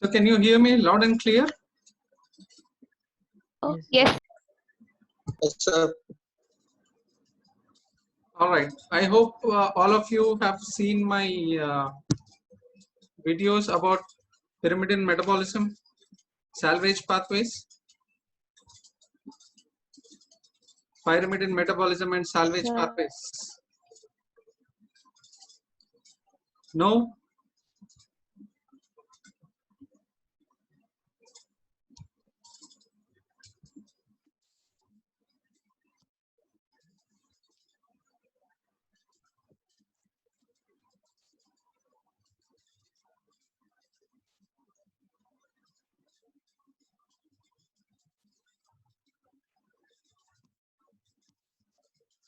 So can you hear me loud and clear? Oh, yes. Yes, sir. All right. I hope all of you have seen my videos about pyrimidine metabolism, salvage pathways, pyrimidine metabolism and salvage Sir. pathways. No?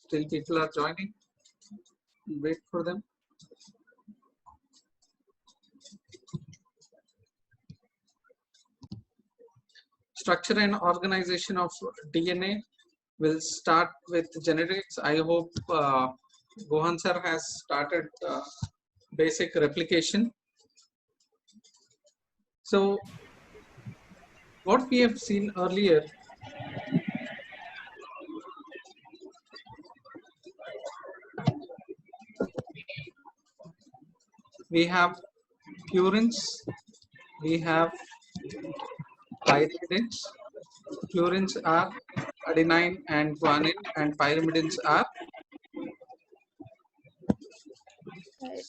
Still people are joining. Wait for them. Structure and organization of DNA. We'll start with genetics. I hope Gohan sir has started basic replication. So what we have seen earlier, we have purines, we have pyrimidines. Purines are adenine and guanine, and pyrimidines are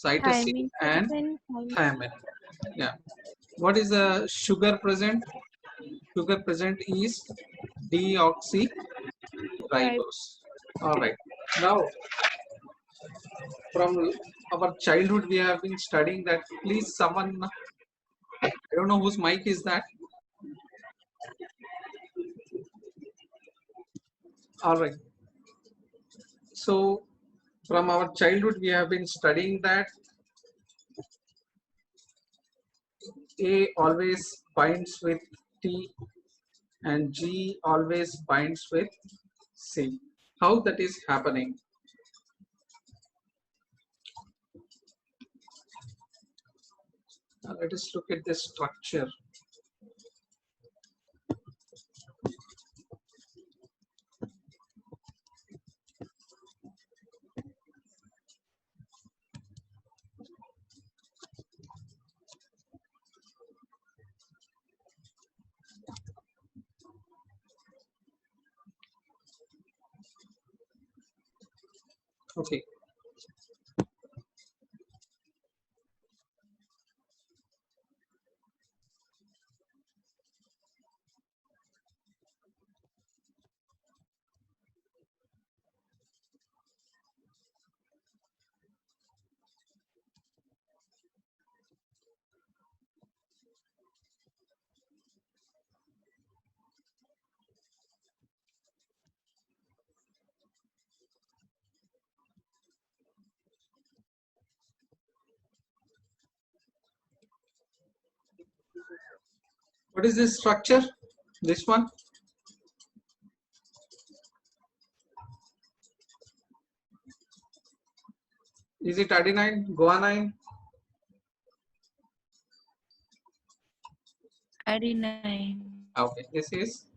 cytosine and thymine. Yeah. What is the sugar present? Sugar present is deoxyribose. All right. Now, from our childhood, we have been studying that. Please, someone, I don't know whose mic is that. All right. So, from our childhood, we have been studying that A always binds with T and G always binds with C. How that is happening? Now let us look at the structure. Okay. What is this structure? This one? Is it adenine, guanine? Adenine. Okay, this is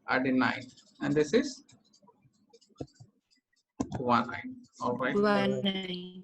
adenine and this is guanine. All right. Guanine.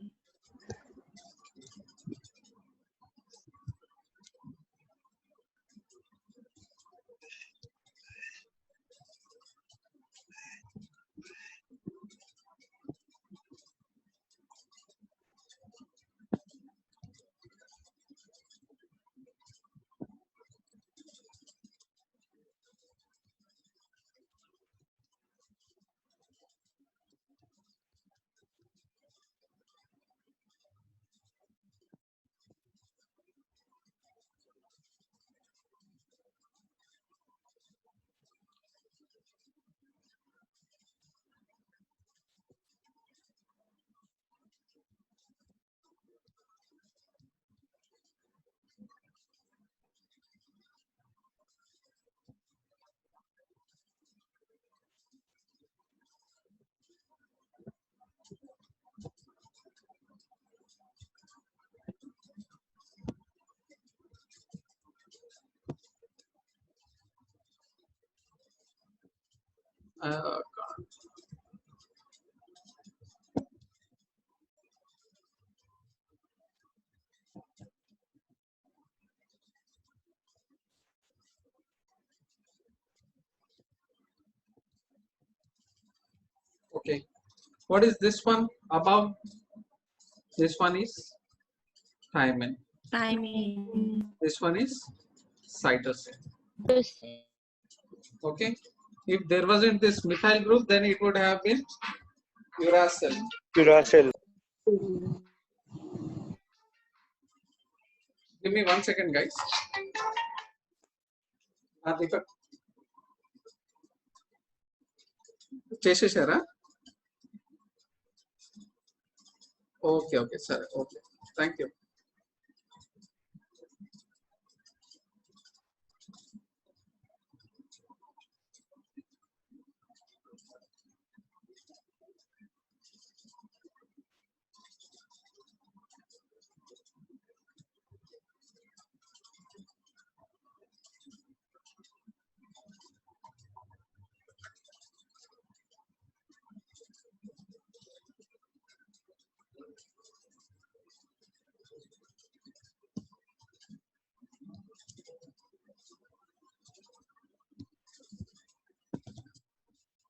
Okay, what is this one above? This one is thymine. Timing. This one is cytosine. Okay, if there wasn't this methyl group, then it would have been uracil. Uracil. Give me 1 second, guys. Deepak. చేసేసారా? Okay, okay, sir. Okay, thank you.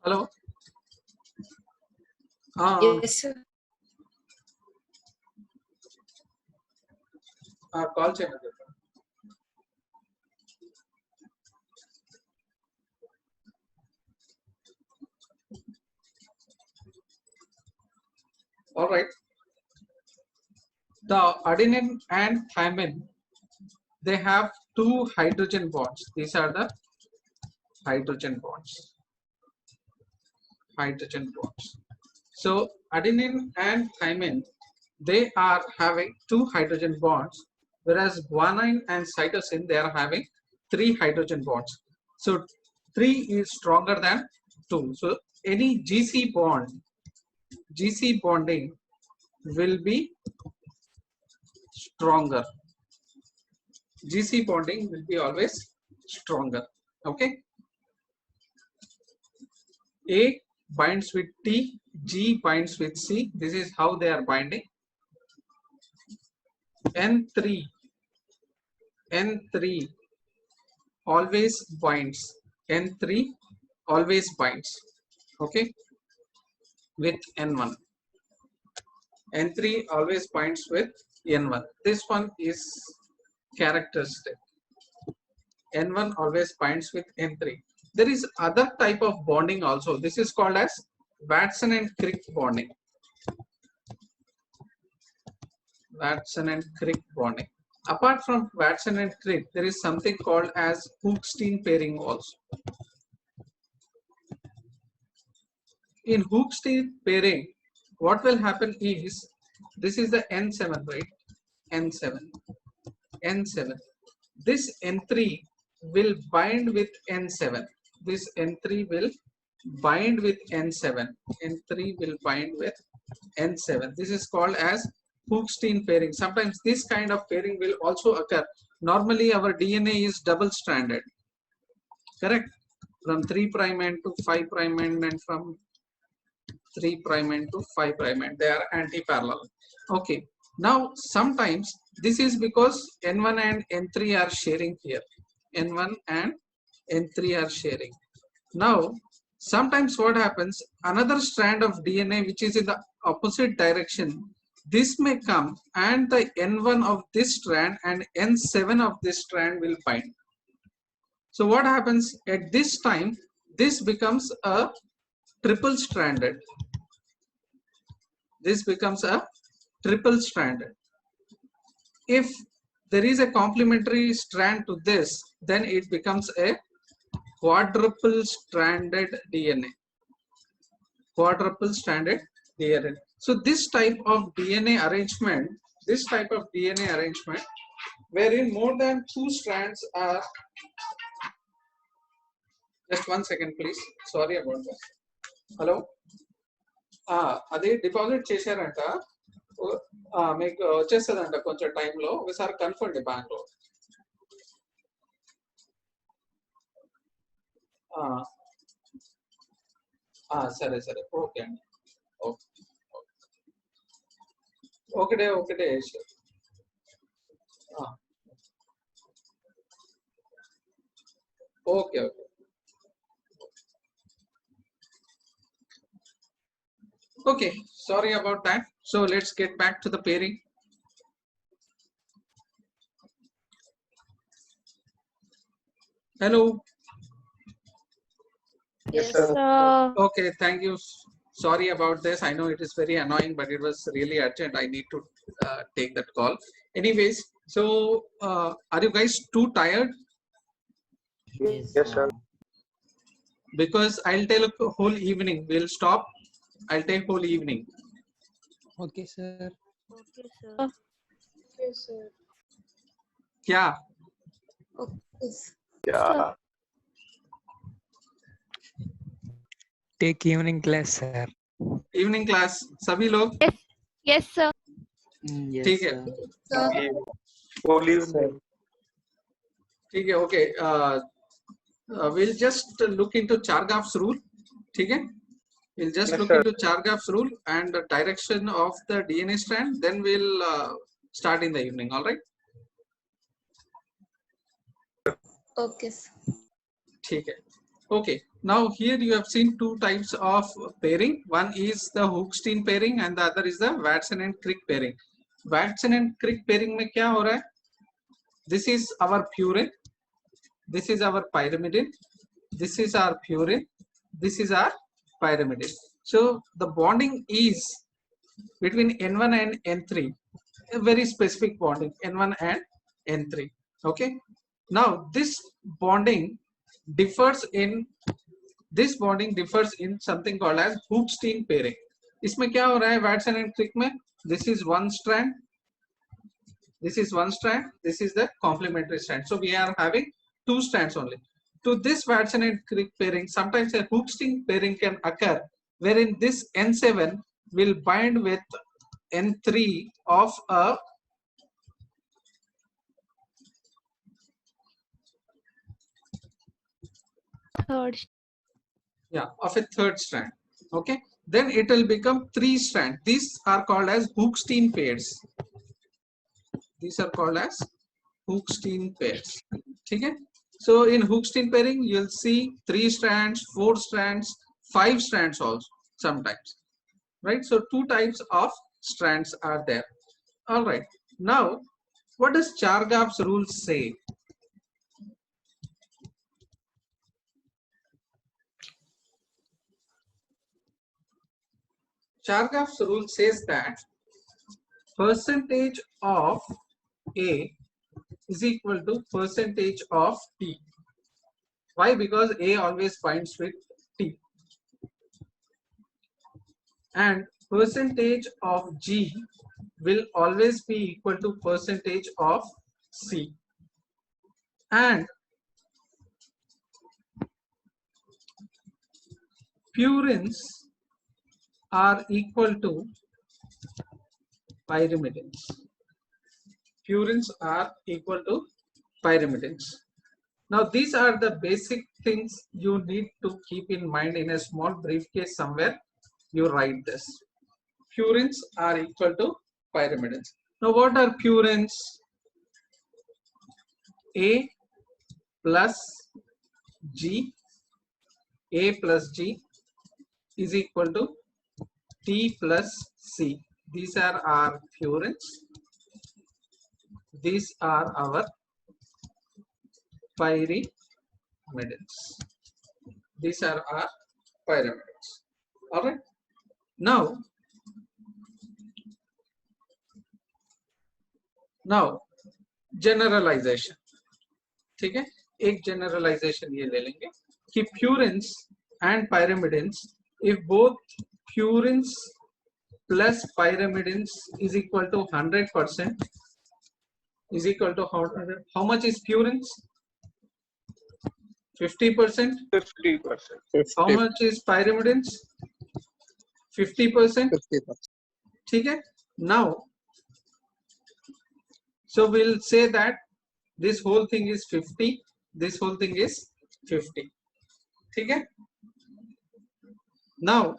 Hello. Yes, sir. Call చేయండి. All right. The adenine and thymine, they have two hydrogen bonds. These are the hydrogen bonds. Hydrogen bonds. So adenine and thymine, they are having two hydrogen bonds, whereas guanine and cytosine, they are having 3 hydrogen bonds. So 3 is stronger than 2. So any GC bond, GC bonding will be stronger. GC bonding will be always stronger. Okay. A binds with T, G binds with C. This is how they are binding. N3 always binds. N3 always binds. Okay, with N1. N3 always binds with N1. This one is characteristic. N1 always binds with N3. There is other type of bonding also. This is called as Watson and Crick bonding. Watson and Crick bonding. Apart from Watson and Crick, there is something called as Hooke-Steen pairing also. In Hooke-Steen pairing, what will happen is, this is the N7, right? N7. This N3 will bind with N7. This N3 will bind with N7. N3 will bind with N7. This is called as Hooke-Steen pairing. Sometimes this kind of pairing will also occur. Normally our DNA is double stranded. Correct? From 3' end to 5' end, and from 3' end to 5' end. They are anti-parallel. Okay. Now sometimes this is because N1 and N3 are sharing here. N1 and N3 are sharing. Now sometimes what happens, another strand of DNA which is in the opposite direction, this may come and the N1 of this strand and N7 of this strand will bind. So what happens at this time, this becomes a triple stranded. This becomes a triple stranded. If there is a complementary strand to this, then it becomes a quadruple stranded DNA. Quadruple stranded DNA. So this type of DNA arrangement, wherein more than 2 strands are, just 1 second please, sorry about that. Hello. అది deposit చేశారంట, మీకు వచ్చేస్తుందంట కొంచెం టైంలో, ఒకసారి కనుక్కోండి బ్యాంక్లో. సరే సరే ఓకే అండి ఓకే ఒకటే ఒకటే okay okay okay sorry about that so let's get back to the pairing hello Yes, sir. okay thank you sorry about this I know it is very annoying but it was really urgent I need to take that call anyways so are you guys too tired Yes, sir. because I'll tell a whole evening we'll stop I'll take whole evening Okay, sir. Okay, sir. Yes, sir. yeah Okay, Yeah. Take evening class, sir. evening class सभी लोग Yes, sir. Yes, ठीक है Sir. Full evening. ठीक है okay we'll just look into Chargaff's rule ठीक है we'll just Yes, look sir. into Chargaff's rule and the direction of the DNA strand then we'll start in the evening all right Okay, sir. ठीक है okay now here you have seen two types of pairing one is the Hooke's-Steen pairing and the other is the Watson and Crick pairing Watson and Crick pairing में क्या हो रहा है this is our purine this is our pyrimidine this is our purine this is our pyrimidine so the bonding is between N1 and N3 a very specific bonding N1 and N3 okay now this bonding differs in something called as Hooke's-Steen pairing इसमें क्या हो रहा है Watson and Crick में this is one strand this is one strand this is the complementary strand so we are having two strands only to this Watson and Crick pairing sometimes a Hooke's-Steen pairing can occur wherein this N7 will bind with N3 of a Third. of a third strand okay then it will become three strands these are called as Hooke's-Steen pairs these are called as Hooke's-Steen pairs okay so in Hooke's-Steen pairing you'll see three strands four strands five strands also sometimes right so two types of strands are there all right now what does Chargaff's rule say Chargaff's rule says that percentage of A is equal to percentage of T. Why? Because A always binds with T. And percentage of G will always be equal to percentage of C. And purines are equal to pyrimidines. Purines are equal to pyrimidines. Now these are the basic things you need to keep in mind in a small briefcase somewhere. You write this. Purines are equal to pyrimidines. Now what are purines? A plus G, A plus G is equal to T plus C. These are our purines. These are our pyrimidines. These are our pyrimidines. All right. Now generalization. ठीक है एक generalization ये ले लेंगे कि purines and pyrimidines if both purines plus pyrimidines is equal to 100% is equal to how much is purines 50% 50%. how much is pyrimidines 50% 50%. ठीक है now so we'll say that this whole thing is 50 this whole thing is 50 ठीक है Now,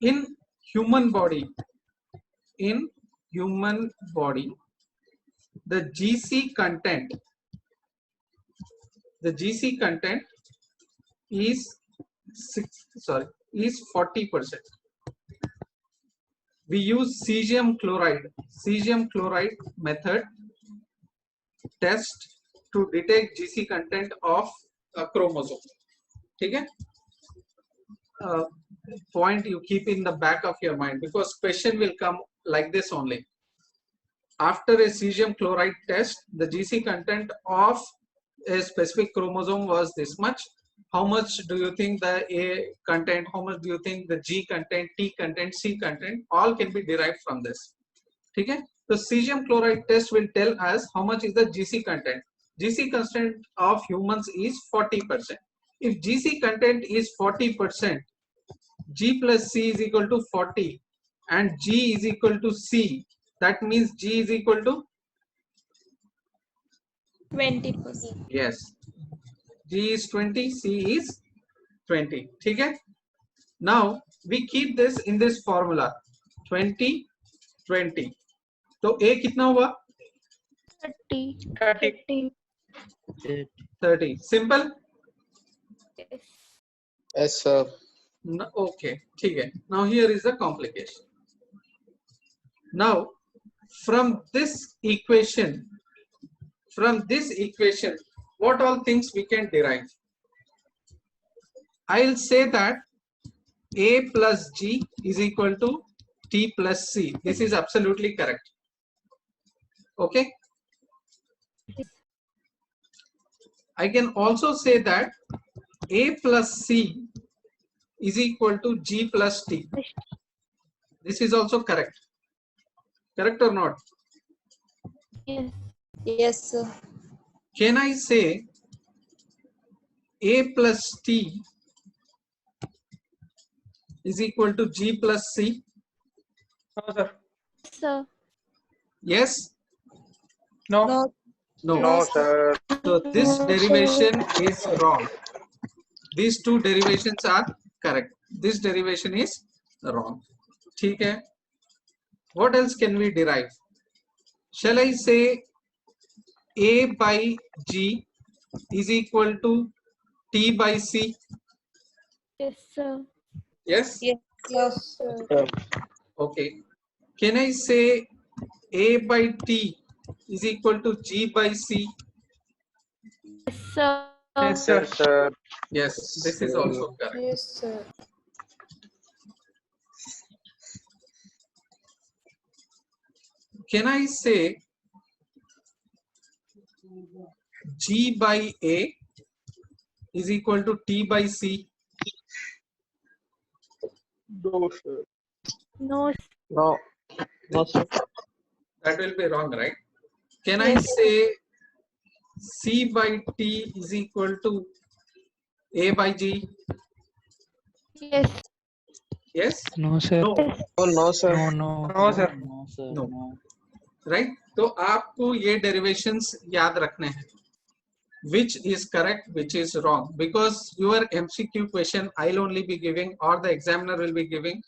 in human body, the GC content, is 40%. We use cesium chloride method test to detect GC content of a chromosome. Okay? Point you keep in the back of your mind, because question will come like this only. After a cesium chloride test, the GC content of a specific chromosome was this much. How much do you think the A content, how much do you think the G content, T content, C content, all can be derived from this. Okay? The cesium chloride test will tell us how much is the GC content. GC content of humans is 40%. If GC content is 40%, G plus C is equal to 40 and G is equal to C. That means G is equal to 20%. yes. G is 20, C is 20. Okay? Now we keep this in this formula 20, 20. So A कितना हुआ? 30. 30. Simple? Yes. Yes, sir. No, okay. Okay. Now here is the complication. Now from this equation, what all things we can derive? I'll say that A plus G is equal to T plus C. This is absolutely correct. Okay. I can also say that A plus C is equal to G plus T. This is also correct. Correct or not? Yes. Yes, sir. Can I say A plus T is equal to G plus C? No, sir. Sir. Yes? No. No. No. No, sir. So this derivation is wrong. These two derivations are correct. This derivation is wrong. Okay. What else can we derive? Shall I say A by G is equal to T by C? Yes, sir. Yes? Yes. Yes, sir. Okay. Can I say A by T is equal to G by C? Yes, sir. Yes, sir. Yes, this is also correct. Yes, sir. Can I say G by A is equal to T by C? No, sir. No. No. No, sir. That will be wrong, right? Can I Yes. say C by T is equal to A by G? Yes. Yes? No, sir. No. Oh, no, sir. No. No, sir. No. Right? तो आपको ये derivations याद रखने हैं. Which is correct, which is wrong? Because your MCQ question I'll only be giving, or the examiner will be giving.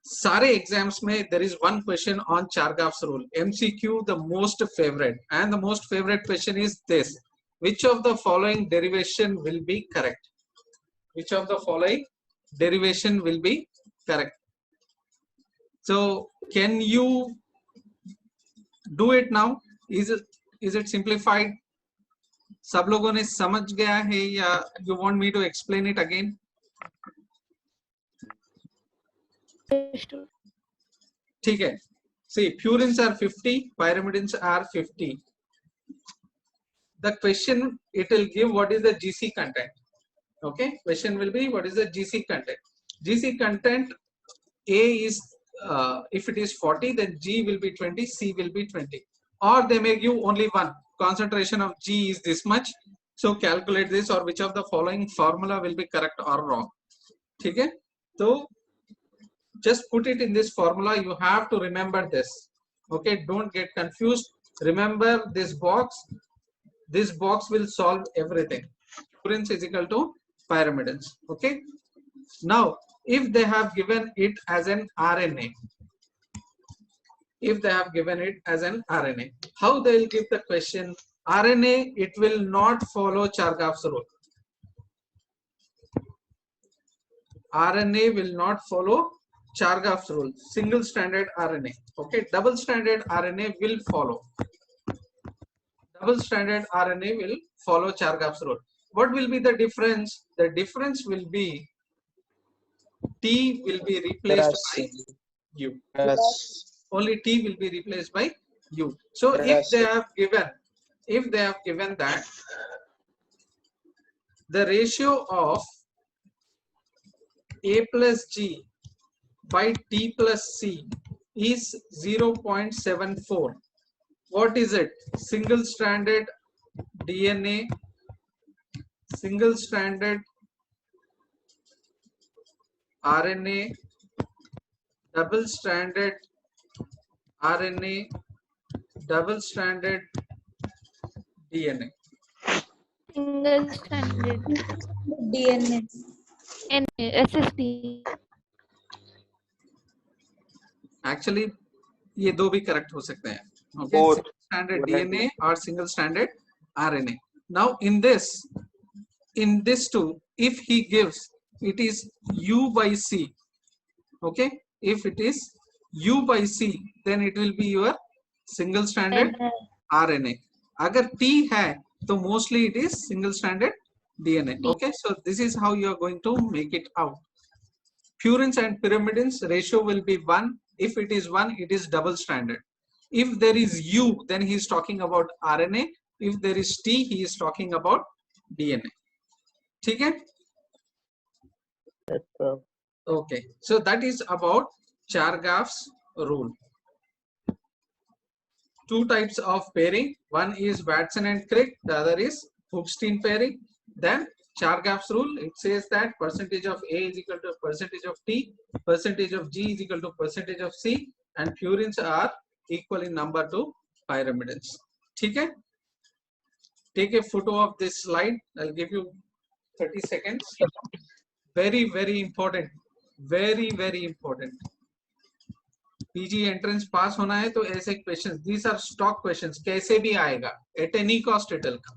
सारे exams में there is one question on Chargaff's rule. MCQ the most favorite, and the most favorite question is this: which of the following derivation will be correct? Which of the following derivation will be correct? So can you do it now? Is it simplified? सब लोगों ने समझ गया है या you want me to explain it again? ठीक है. See, purines are 50, pyrimidines are 50. The question it will give what is the GC content. Okay, question will be what is the GC content. GC content A is if it is 40, then G will be 20, C will be 20, or they may give only one. Concentration of G is this much, so calculate this, or which of the following formula will be correct or wrong. Okay, so just put it in this formula. You have to remember this. Okay, don't get confused. Remember this box. This box will solve everything. Purines is equal to pyrimidines. Okay. Now if they have given it as an RNA. If they have given it as an RNA, how they will give the question? RNA, it will not follow Chargaff's rule. RNA will not follow Chargaff's rule. Single stranded RNA. Okay, double stranded RNA will follow. Double stranded RNA will follow Chargaff's rule. What will be the difference? The difference will be T will be replaced by U. Yes. Only T will be replaced by U. So if Yes, they sir. have given that the ratio of A plus G by T plus C is 0.74. What is it? Single stranded DNA, single stranded RNA, double stranded RNA, double stranded DNA. Single stranded DNA. SSD. Actually ये दो भी correct हो सकते हैं. Okay, Both. single stranded Both. DNA or single stranded RNA. Now in this two, if he gives it is U by C. Okay, if it is U by C, then it will be your single stranded RNA. अगर T है तो mostly it is single stranded DNA. Okay, so this is how you are going to make it out. Purines and pyrimidines ratio will be 1. If it is 1, it is double stranded. If there is U, then he is talking about RNA. If there is T, he is talking about DNA. ठीक है? Yes, sir. Okay, so that is about Chargaff's rule. Two types of pairing. One is Watson and Crick, the other is Hookstein pairing. Then Chargaff's rule, it says that percentage of A is equal to percentage of T, percentage of G is equal to percentage of C, and purines are equal in number to pyrimidines. ठीक है? Take a photo of this slide. I'll give you 30 seconds. Very, very important. Very, very important. PG entrance pass होना है तो ऐसे questions, these are stock questions, कैसे भी आएगा at any cost it will come.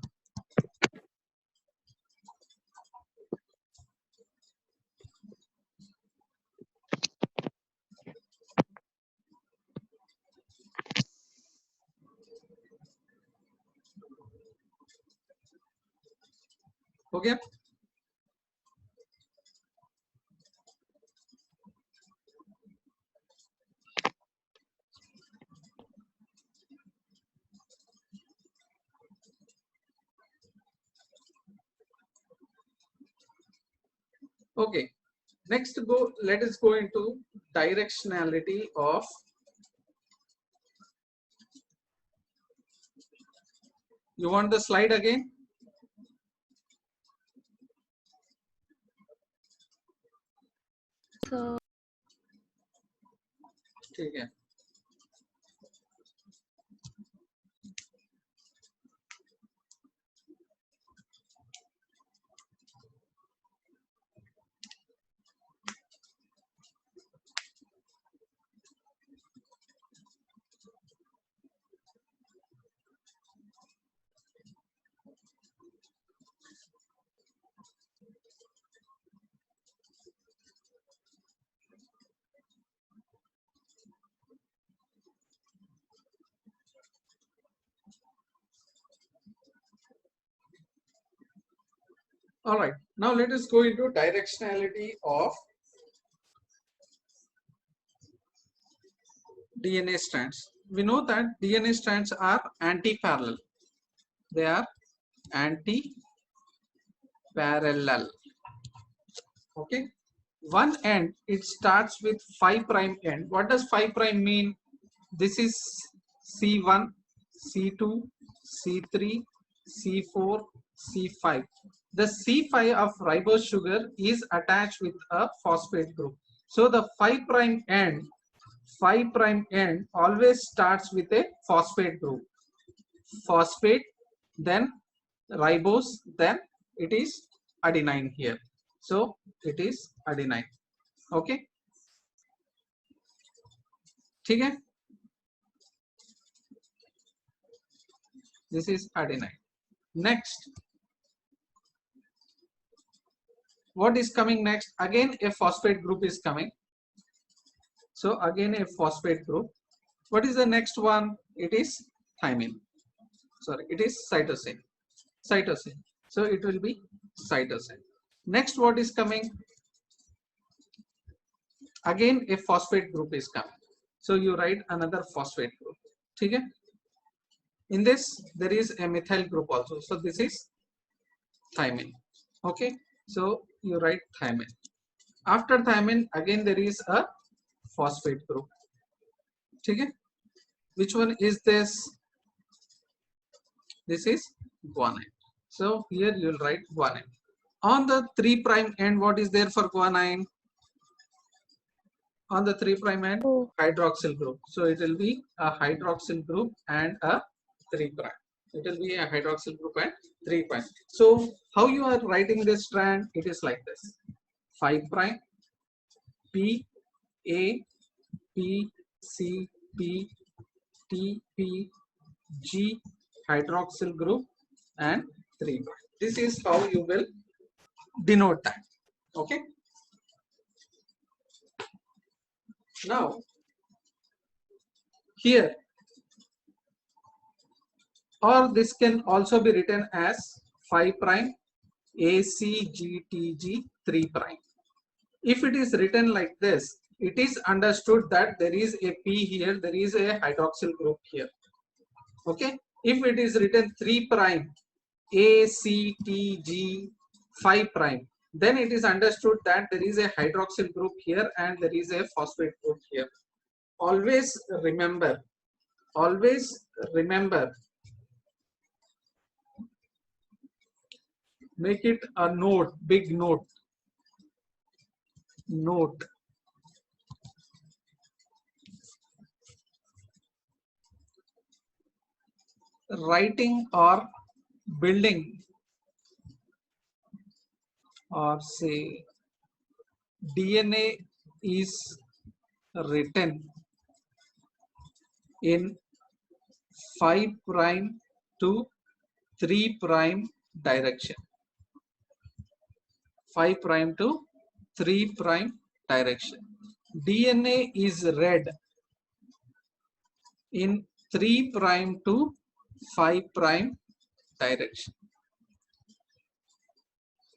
हो गया? Okay, next let us go into directionality of you want the slide again? So ठीक है. All right, now let us go into directionality of DNA strands. We know that DNA strands are anti-parallel. They are anti-parallel. Okay, one end it starts with 5' end. What does 5' mean? This is C1, C2, C3, C4, C5. The C5 of ribose sugar is attached with a phosphate group. So the 5' end always starts with a phosphate group. Phosphate, then ribose, then it is adenine here. So it is adenine. Okay, ठीक है. This is adenine. Next, what is coming next? Again a phosphate group is coming. So again a phosphate group. What is the next one? It is thymine. Sorry, it is cytosine. Cytosine. So it will be cytosine. Next, what is coming? Again a phosphate group is coming. So you write another phosphate group. Okay? In this there is a methyl group also. So this is thymine. Okay? So you write thymine. After thymine, again there is a phosphate group. Okay? Which one is this? This is guanine. So here you will write guanine. On the 3' end, what is there for guanine? On the 3' end, Oh. hydroxyl group. So it will be a hydroxyl group and a 3'. It will be a hydroxyl group and 3'. So how you are writing this strand? It is like this: 5', P, A, P, C, P, T, P, G, hydroxyl group and 3'. This is how you will denote that. Okay. Now here, or this can also be written as 5' ACGTG 3'. If it is written like this, it is understood that there is a P here, there is a hydroxyl group here. Okay. If it is written 3' ACTG 5', then it is understood that there is a hydroxyl group here and there is a phosphate group here. Always remember, make it a note, big note. Writing or building, or say DNA is written in 5' to 3' direction. 5' to 3' direction. DNA is read in 3' to 5' direction.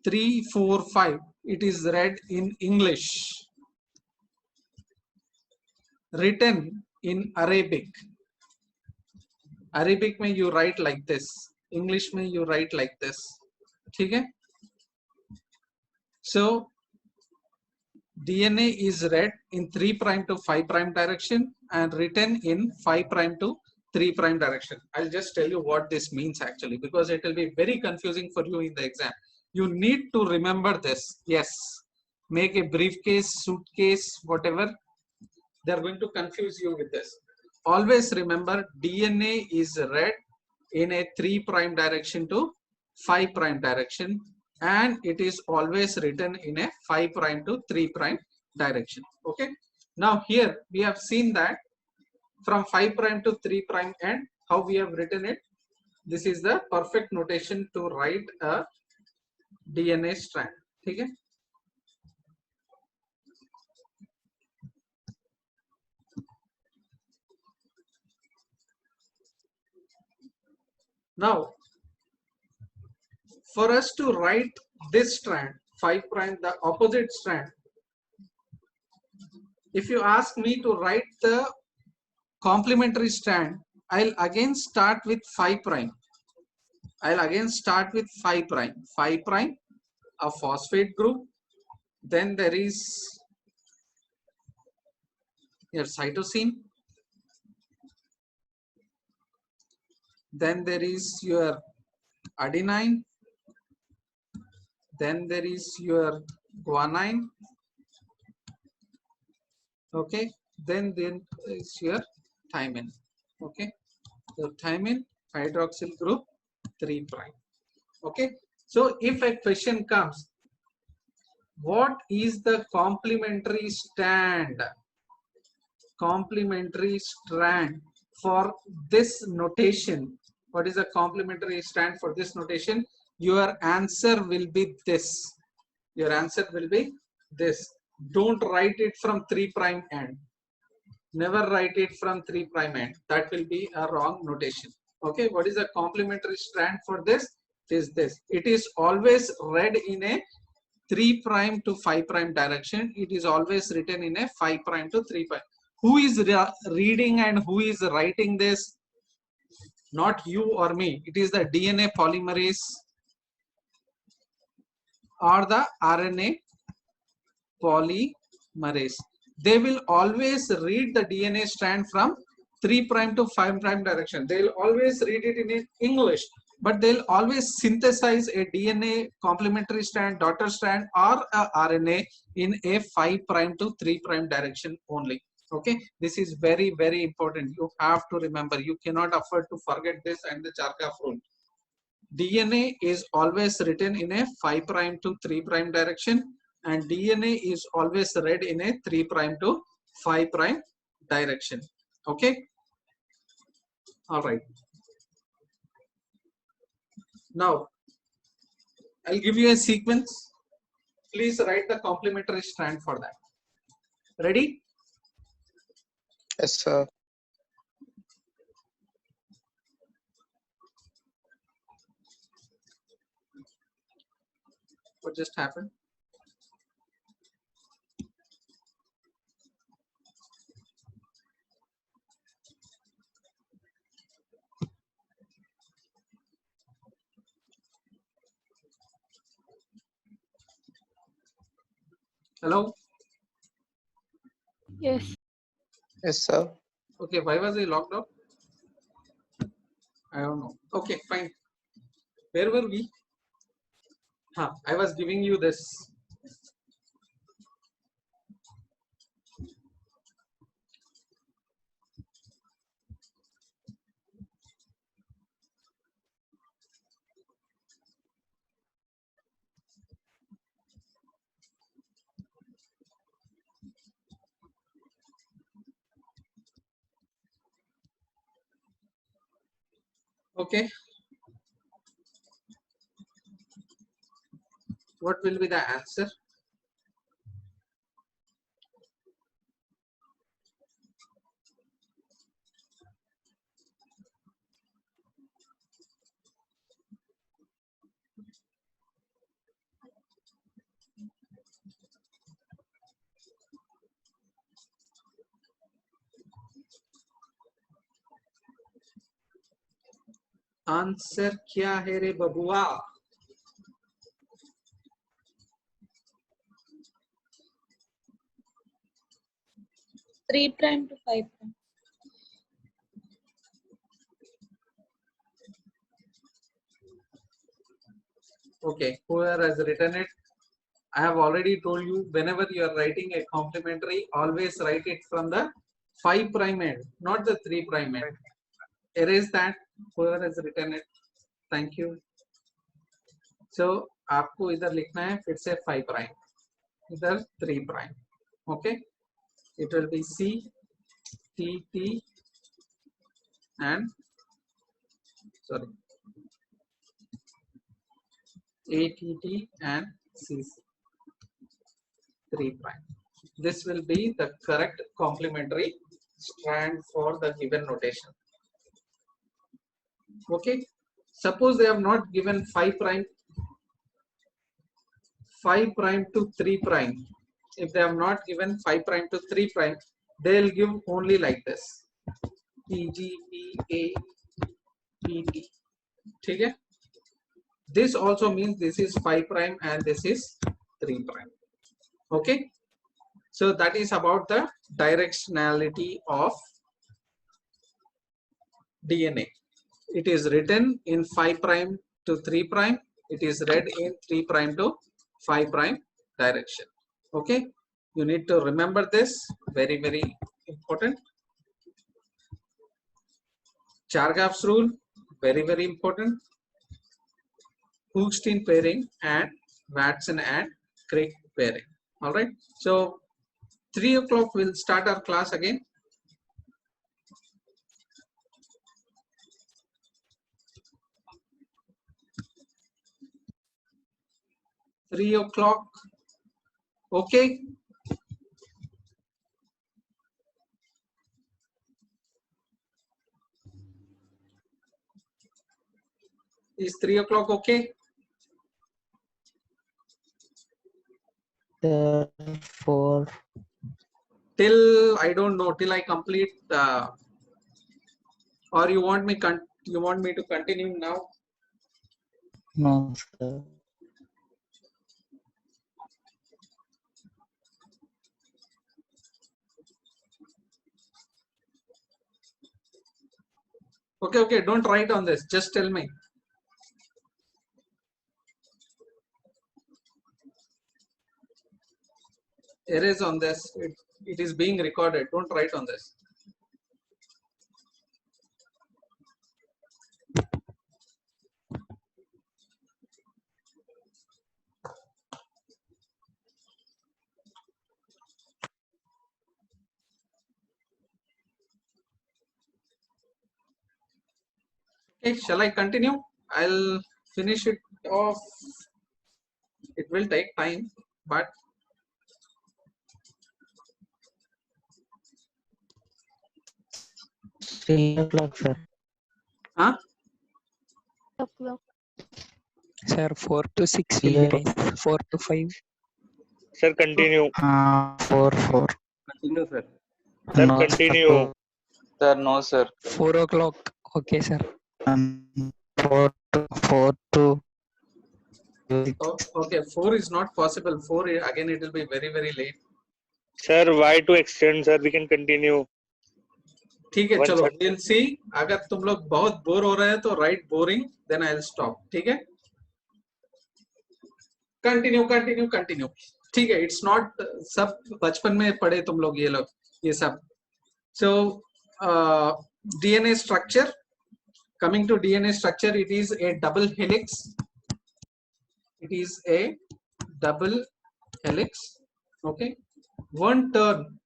3, 4, 5. It is read in English. Written in Arabic. Arabic mein you write like this. English mein you write like this. Okay? So DNA is read in 3' to 5' direction and written in 5' to 3' direction. I'll just tell you what this means actually, because it will be very confusing for you in the exam. You need to remember this. Yes, make a briefcase, suitcase, whatever. They're going to confuse you with this. Always remember, DNA is read in a 3' direction to 5' direction, and it is always written in a 5' to 3' direction. Okay. Now here we have seen that from 5' to 3' and how we have written it. This is the perfect notation to write a DNA strand. Okay. Now, for us to write this strand, 5', the opposite strand, if you ask me to write the complementary strand, I'll again start with 5'. I'll again start with 5'. 5', a phosphate group. Then there is your cytosine. Then there is your adenine. Then there is your guanine. Okay. Then there is your thymine. Okay. The thymine, hydroxyl group 3'. Okay. So if a question comes, What is the complementary strand? Complementary strand for this notation. What is the complementary strand for this notation? Your answer will be this. Your answer will be this. Don't write it from 3' end. Never write it from 3' end. That will be a wrong notation. Okay, what is the complementary strand for this? It is this. It is always read in a 3' to 5' direction. It is always written in a 5' to 3'. Who is reading and who is writing this? Not you or me. It is the DNA polymerase or the RNA polymerase. They will always read the DNA strand from 3' to 5' direction. They will always read it in English, but they'll always synthesize a DNA complementary strand, daughter strand, or a RNA in a 5' to 3' direction only. Okay, this is very, very important. You have to remember. You cannot afford to forget this and the Chargaff rule. DNA is always written in a 5' to 3' direction, and DNA is always read in a 3' to 5' direction. Okay. All right. Now, I'll give you a sequence. Please write the complementary strand for that. Ready? Yes, sir. What just happened? Hello? Yes. Yes, sir. Okay, why was he locked out? I don't know. Okay, fine. Where were we? I was giving you this. Okay. What will be the answer? Answer क्या है रे बबुआ? Three prime to 5 prime. Okay, whoever has written it, I have already told you, whenever you are writing a complementary, always write it from the 5' end, not the 3' end. Erase that, whoever has written it. Thank you. So, आपको इधर लिखना है फिर से 5', इधर 3'. Okay, it will be C, T, T, and sorry, A, T, T, and C, 3'. This will be the correct complementary strand for the given notation. Okay, suppose they have not given 5' to 3'. If they have not given 5' to 3', they'll give only like this: P, G, P, A, P, T. Okay? This also means this is 5' and this is 3'. Okay, so that is about the directionality of DNA. It is written in 5' to 3'. It is read in 3' to 5' direction. Okay, you need to remember this. Very, very important. Chargaff's rule, very, very important. Hookstein pairing and Watson and Crick pairing. All right. So 3 o'clock we'll start our class again. Three o'clock. Okay. Is 3 o'clock okay? Four. Till I don't know, till I complete, or you want me to continue now? No, sir. Okay, don't write on this, just tell me. Erase on this, it is being recorded, don't write on this. Okay, shall I continue? I'll finish it off. It will take time, but 3 o'clock, sir. O'clock. Sir, 4 to 6 will be nice. 4 to 5. Sir, continue. 4. Continue, sir. Sir, No, continue. Sir, no, sir. 4 o'clock. Okay, sir. 4 to oh, okay, 4 is not possible. 4 again, it will be very, very late. Sir, why to extend, sir? We can continue. ठीक है, चलो 1:30. we'll see. अगर तुम लोग बहुत bore हो रहे हैं तो write boring, then I'll stop. ठीक है? Continue. ठीक है, it's not सब बचपन में पढ़े तुम लोग ये सब. So DNA structure. Coming to DNA structure, it is a double helix. It is a double helix. Okay, one turn.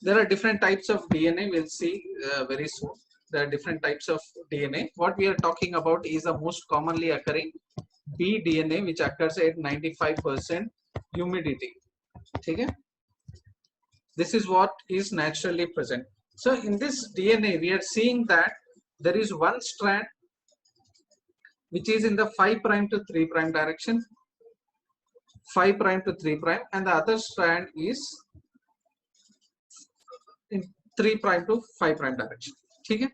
There are different types of DNA. We'll see very soon. There are different types of DNA. What we are talking about is the most commonly occurring bDNA, which occurs at 95% humidity. Okay? This is what is naturally present. So in this DNA, we are seeing that there is one strand which is in the 5' to 3' direction, 5' to 3', and the other strand is in 3' to 5' direction. Okay?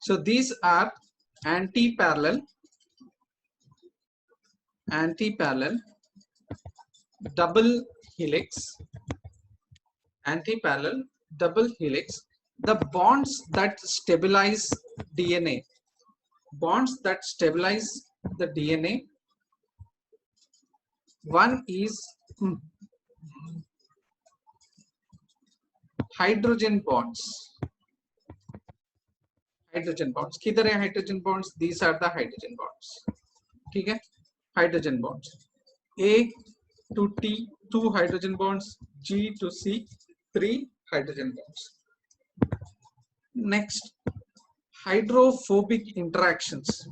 So these are anti-parallel double helix, anti-parallel double helix. The bonds that stabilize DNA, the DNA, one is hydrogen bonds. किधर है hydrogen bonds? These are the hydrogen bonds. ठीक है? Hydrogen bonds. A to T, 2 hydrogen bonds. G to C, 3 hydrogen bonds. Next, hydrophobic interactions.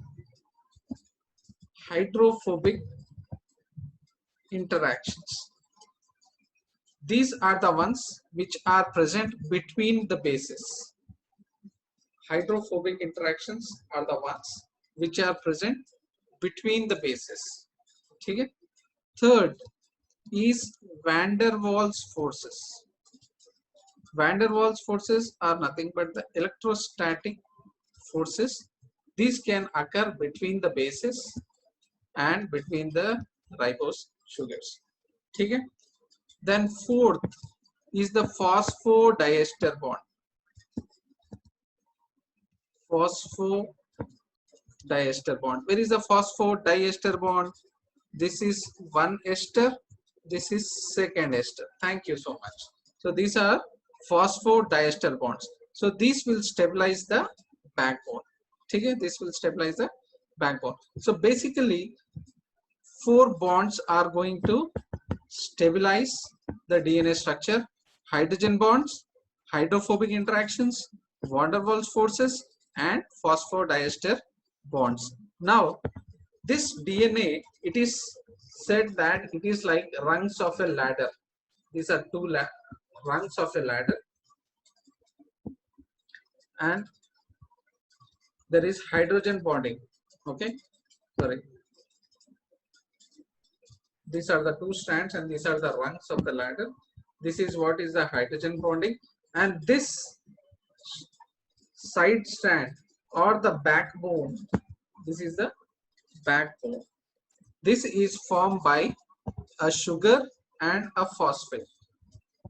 These are the ones which are present between the bases. Hydrophobic interactions are the ones which are present between the bases. Okay? Third is van der Waals forces. Van der Waals forces are nothing but the electrostatic forces. These can occur between the bases and between the ribose sugars. Okay? Then fourth is the phosphodiester bond. Phosphodiester bond. Where is the phosphodiester bond? This is one ester. This is second ester. Thank you so much. So these are phosphodiester bonds. So these will stabilize the backbone. Okay? This will stabilize the backbone. So basically, 4 bonds are going to stabilize the DNA structure: hydrogen bonds, hydrophobic interactions, van der Waals forces, and phosphodiester bonds. Now, this DNA, it is said that it is like rungs of a ladder. These are two rungs of a ladder, and there is hydrogen bonding. Okay, sorry. These are the two strands and these are the rungs of the ladder. This is what is the hydrogen bonding, and this side strand or the backbone, this is the backbone. This is formed by a sugar and a phosphate.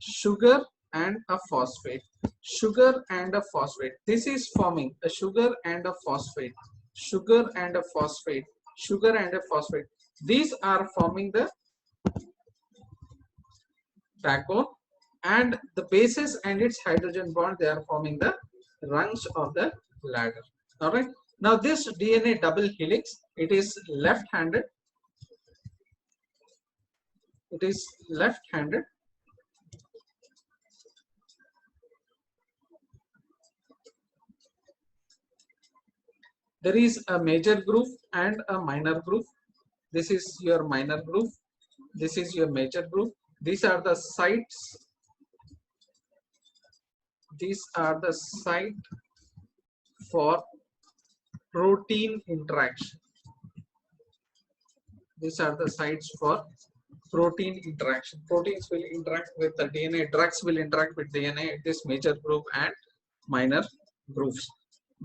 Sugar and a phosphate. Sugar and a phosphate. This is forming a sugar and a phosphate. Sugar and a phosphate. Sugar and a phosphate. These are forming the backbone, and the bases and its hydrogen bond, they are forming the rungs of the ladder. All right. Now this DNA double helix, it is left-handed. It is left-handed. There is a major groove and a minor groove. This is your minor groove. This is your major groove. These are the sites. These are the site for protein interaction. These are the sites for protein interaction. Proteins will interact with the DNA. Drugs will interact with DNA at this major groove and minor grooves.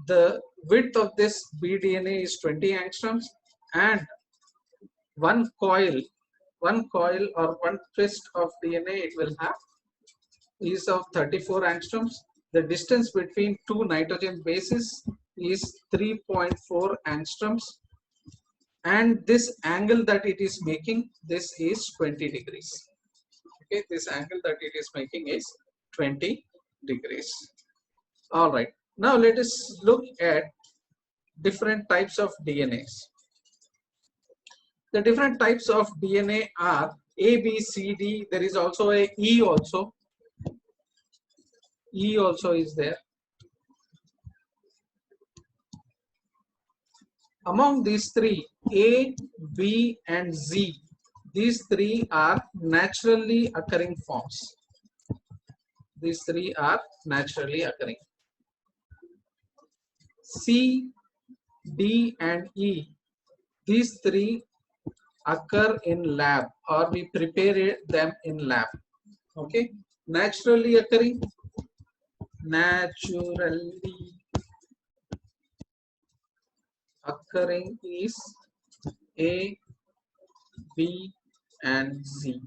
The width of this bDNA is 20 angstroms, and one coil or one twist of DNA it will have is of 34 angstroms. The distance between two nitrogen bases is 3.4 angstroms, and this angle that it is making, this is 20 degrees. Okay, this angle that it is making is 20 degrees. All right, now let us look at different types of DNAs. The different types of DNA are A, B, C, D. There is also a E also. E also is there. Among these three, A, B, and Z, these three are naturally occurring forms. These three are naturally occurring. C, D, and E, these three occur in lab, or we prepare them in lab. Okay, naturally occurring, is A, B, and Z.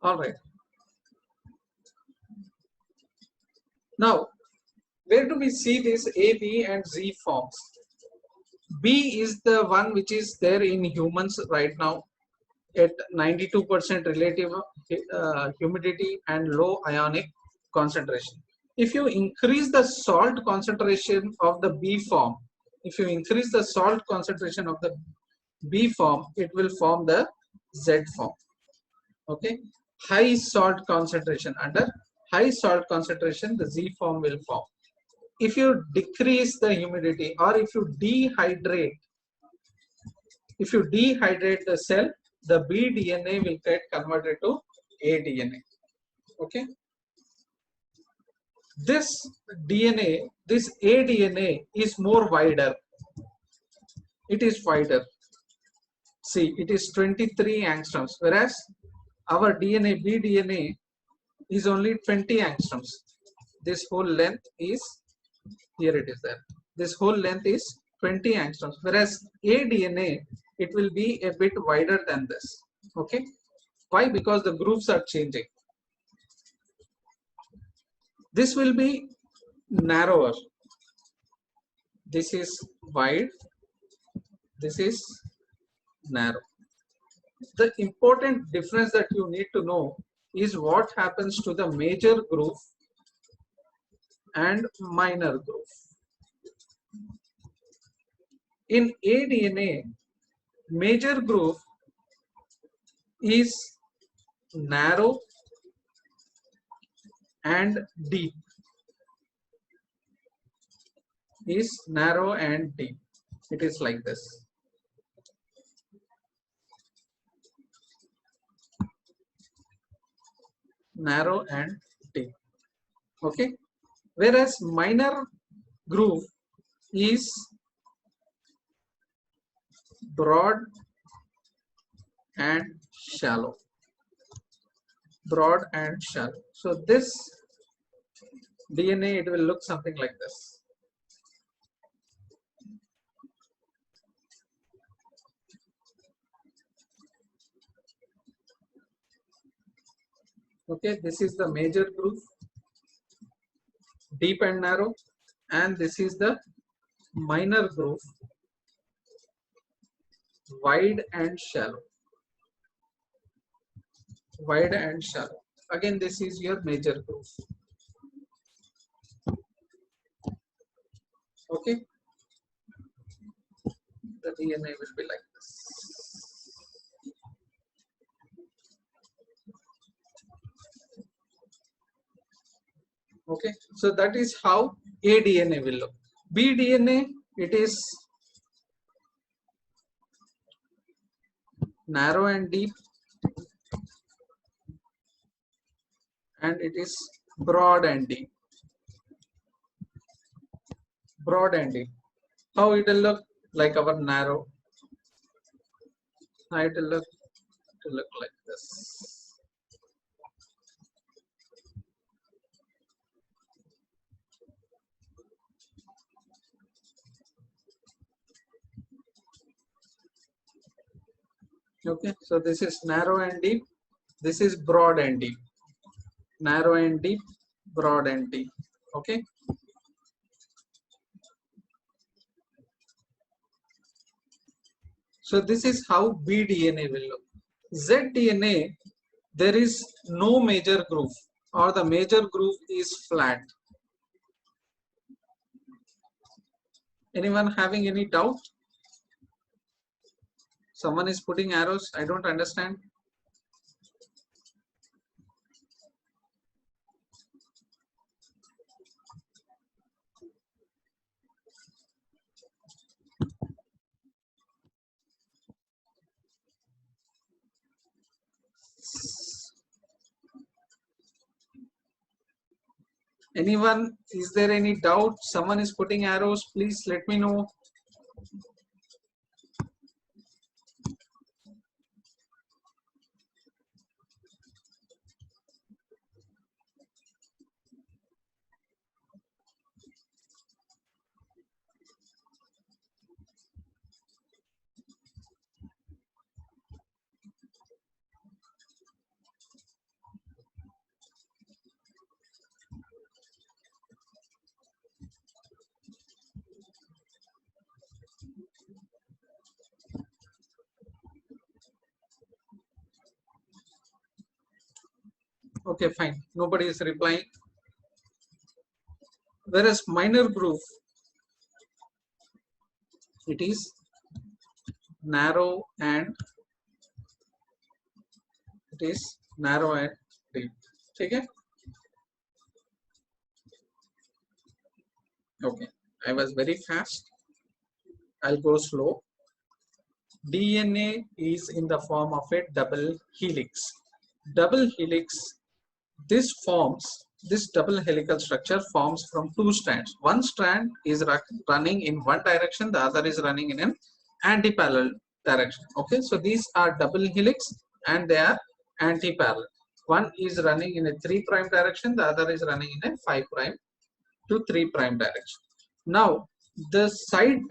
All right. Now, where do we see these A, B, and Z forms? B is the one which is there in humans right now at 92% relative humidity and low ionic concentration. If you increase the salt concentration of the B form, if you increase the salt concentration of the B form, it will form the Z form. Okay, high salt concentration, under high salt concentration the Z form will form. If you decrease the humidity, or if you dehydrate the cell, the B DNA will get converted to A DNA. Okay, this DNA, this A DNA is more wider. It is wider. See, it is 23 angstroms, whereas our DNA, B DNA, is only 20 angstroms. This whole length is, here it is there. This whole length is 20 angstroms, whereas A DNA, it will be a bit wider than this. Okay, why? Because the grooves are changing. This will be narrower. This is wide. This is narrow. The important difference that you need to know is what happens to the major groove and minor groove. In aDNA, major groove is narrow and deep. Is narrow and deep. It is like this. Narrow and deep. Okay. Whereas minor groove is broad and shallow. Broad and shallow. So this DNA, it will look something like this. Okay, this is the major groove, deep and narrow, and this is the minor groove, wide and shallow. Wide and shallow. Again, this is your major groove. Okay, the DNA will be like this. Okay, so that is how aDNA will look. bDNA, it is narrow and deep, and it is broad and deep. Broad and deep. How it will look? Like our narrow. How it will look? It will look like this. Okay, so this is narrow and deep. This is broad and deep. Narrow and deep, broad and deep. Okay. So this is how bDNA will look. zDNA, there is no major groove, or the major groove is flat. Anyone having any doubt? Someone is putting arrows. I don't understand. Anyone, is there any doubt? Someone is putting arrows. Please let me know. Okay, fine. Nobody is replying. Whereas minor groove, it is narrow and deep. Okay. Okay. I was very fast. I'll go slow. DNA is in the form of a double helix. Double helix, this double helical structure forms from two strands. One strand is running in one direction, the other is running in an anti-parallel direction. Okay, so these are double helix and they are anti-parallel. One is running in a 3' direction, the other is running in a 5' to 3' direction. Now, the side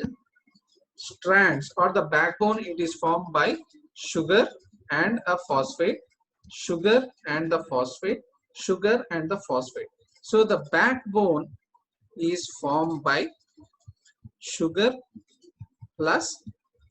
strands or the backbone, it is formed by sugar and a phosphate, sugar and the phosphate, sugar and the phosphate. So the backbone is formed by sugar plus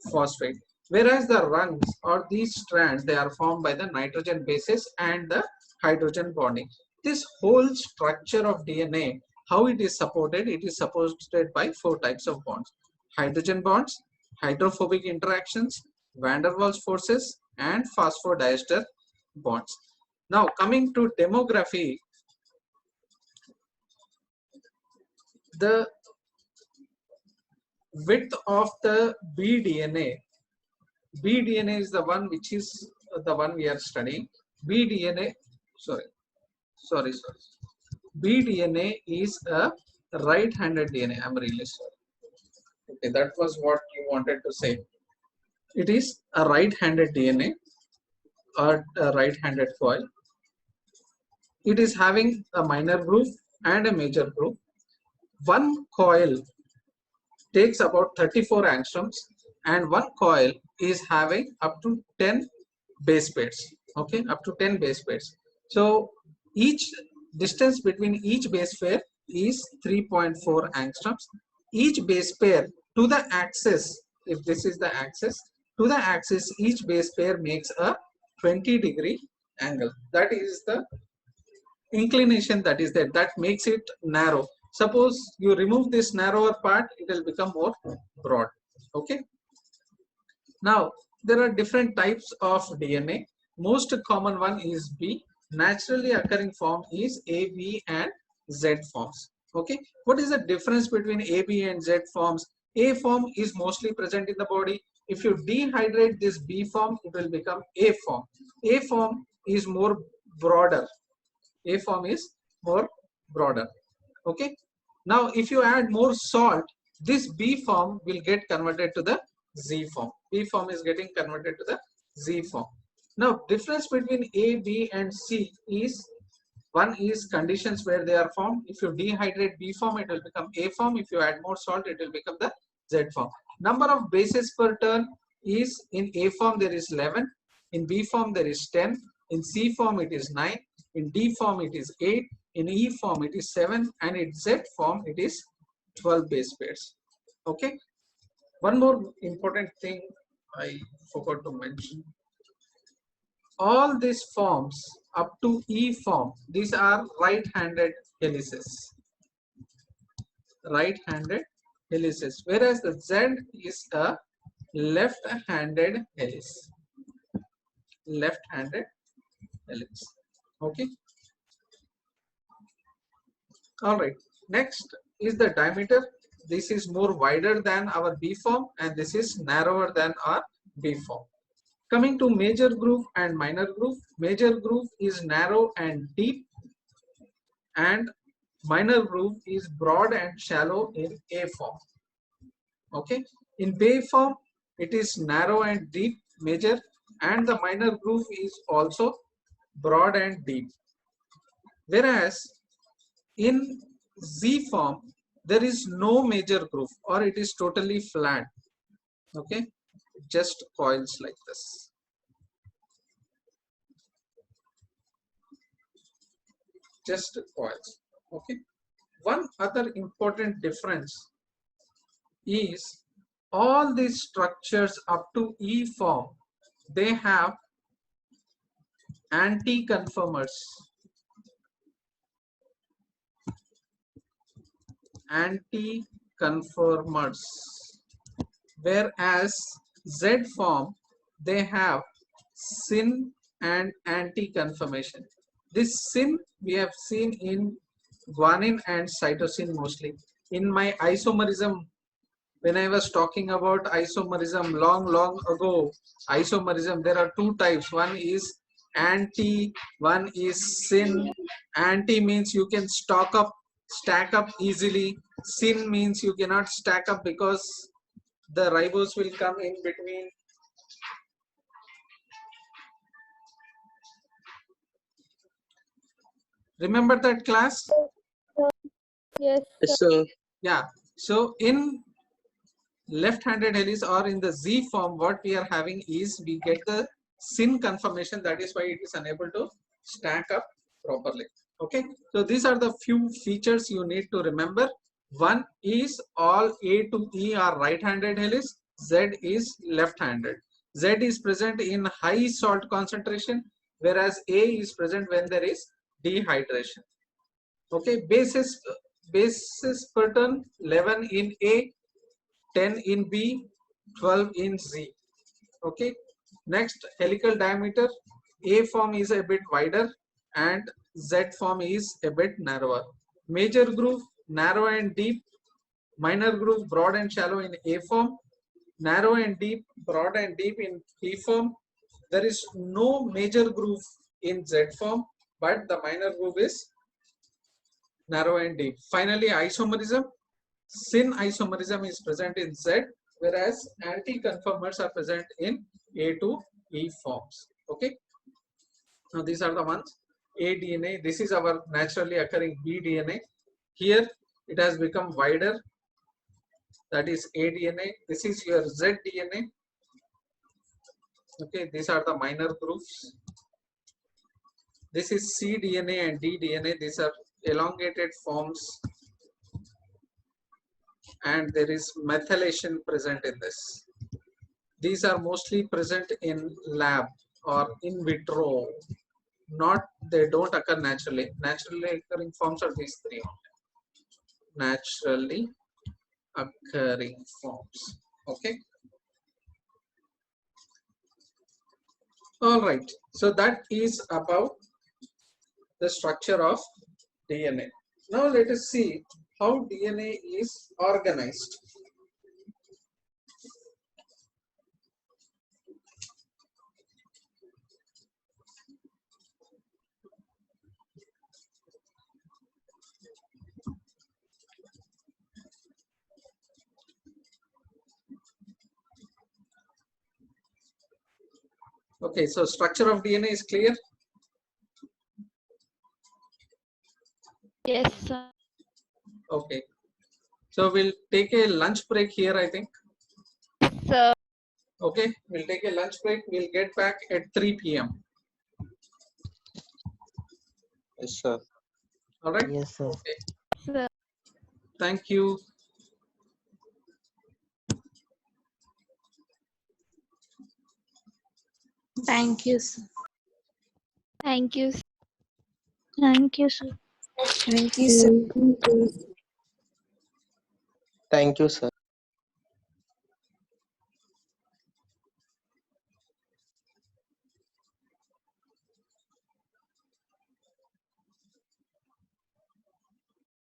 phosphate, whereas the rungs or these strands, they are formed by the nitrogen bases and the hydrogen bonding. This whole structure of DNA, how it is supported? It is supported by 4 types of bonds: hydrogen bonds, hydrophobic interactions, van der Waals forces, and phosphodiester bonds. Now coming to demography, the width of the BDNA. BDNA is the one which is the one we are studying. BDNA, sorry. BDNA is a right-handed DNA. I'm really sorry. Okay, that was what you wanted to say. It is a right-handed DNA or a right-handed coil. It is having a minor groove and a major groove. One coil takes about 34 angstroms, and one coil is having up to 10 base pairs. Okay, up to 10 base pairs. So each distance between each base pair is 3.4 angstroms. Each base pair to the axis, if this is the axis, to the axis, each base pair makes a 20-degree angle. That is the inclination that is there, that makes it narrow. Suppose you remove this narrower part, it will become more broad. Okay. Now there are different types of DNA. Most common one is B. Naturally occurring form is A, B, and Z forms. Okay. What is the difference between A, B, and Z forms? A form is mostly present in the body. If you dehydrate this B form, it will become A form. A form is more broader. A form is more broader. Okay. Now if you add more salt, this B form will get converted to the Z form. B form is getting converted to the Z form. Now difference between A, B, and C is, one is conditions where they are formed. If you dehydrate B form, it will become A form. If you add more salt, it will become the Z form. Number of bases per turn is, in A form there is 11, in B form there is 10, in C form it is 9, in D form it is 8, in E form it is 7, and in Z form it is 12 base pairs. Okay. One more important thing I forgot to mention. All these forms up to E form, these are right-handed helices. Right-handed helices, whereas the Z is a left-handed helix. Left-handed helix. Okay. All right. Next is the diameter. This is more wider than our B form, and this is narrower than our B form. Coming to major groove and minor groove. Major groove is narrow and deep, and minor groove is broad and shallow in A form. Okay. In B form, it is narrow and deep, major, and the minor groove is also broad and deep. Whereas in Z form, there is no major groove, or it is totally flat. Okay, just coils like this. Just coils. Okay. One other important difference is all these structures up to E form, they have anti-conformers. Anti-conformers. Whereas Z form, they have syn and anti-conformation. This syn we have seen in guanine and cytosine mostly. In my isomerism, when I was talking about isomerism long ago, isomerism, there are two types. One is anti, one is syn. Anti means you can stack up easily. Syn means you cannot stack up because the ribose will come in between. Remember that class? Yes, Yes, sir. Yeah. So in left-handed helix or in the Z form, what we are having is we get the syn conformation. That is why it is unable to stack up properly. Okay. So these are the few features you need to remember. One is all A to E are right-handed helix. Z is left-handed. Z is present in high salt concentration. whereas A is present when there is dehydration. Okay, basis pattern 11 in A, 10 in B, 12 in Z. Okay, next helical diameter, A form is a bit wider and Z form is a bit narrower. Major groove narrow and deep, minor groove broad and shallow in A form, narrow and deep, broad and deep in B form. There is no major groove in Z form, but the minor groove is narrow and deep. Finally, isomerism. Syn isomerism is present in Z, whereas anti-conformers are present in A to E forms. Okay. Now these are the ones. A DNA. This is our naturally occurring B DNA. Here it has become wider. That is A DNA. This is your Z DNA. Okay. These are the minor grooves. This is C DNA and D DNA. These are elongated forms. And there is methylation present in this. These are mostly present in lab or in vitro. They don't occur naturally. Naturally occurring forms are these three. Naturally occurring forms. Okay. All right. So that is about the structure of DNA. Now let us see how DNA is organized. Okay, so structure of DNA is clear. Yes, sir. Okay. So we'll take a lunch break here, I think. Sir. Okay, we'll take a lunch break. We'll get back at 3 p.m. Yes, sir. All right. Yes, sir. Okay. Sir. Thank you. Thank you, sir. Thank you. Sir. Thank you, sir. Thank you, sir.